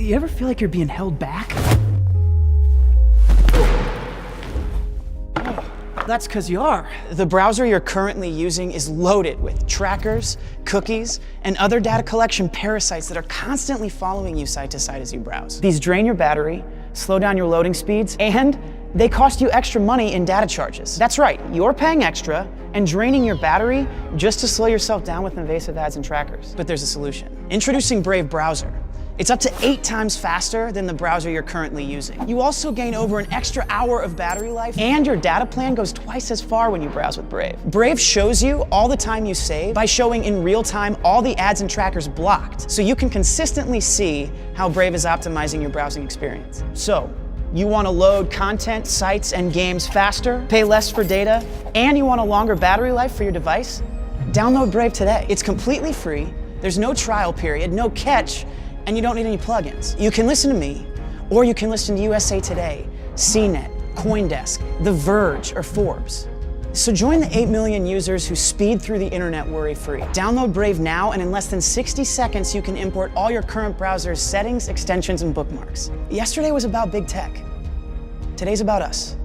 You ever feel like you're being held back? That's because you are. The browser you're currently using is loaded with trackers, cookies, and other data collection parasites that are constantly following you side to side as you browse. These drain your battery, slow down your loading speeds, and they cost you extra money in data charges. That's right, you're paying extra and draining your battery just to slow yourself down with invasive ads and trackers. But there's a solution. Introducing Brave Browser. It's up to 8 times faster than the browser you're currently using. You also gain over an extra hour of battery life, and your data plan goes twice as far when you browse with Brave. Brave shows you all the time you save by showing in real time all the ads and trackers blocked, so you can consistently see how Brave is optimizing your browsing experience. So, you want to load content, sites, and games faster, pay less for data, and you want a longer battery life for your device? Download Brave today. It's completely free, there's no trial period, no catch, and you don't need any plugins. You can listen to me, or you can listen to USA Today, CNET, CoinDesk, The Verge, or Forbes. So join the 8 million users who speed through the internet worry-free. Download Brave now, and in less than 60 seconds, you can import all your current browser's settings, extensions, and bookmarks. Yesterday was about big tech. Today's about us.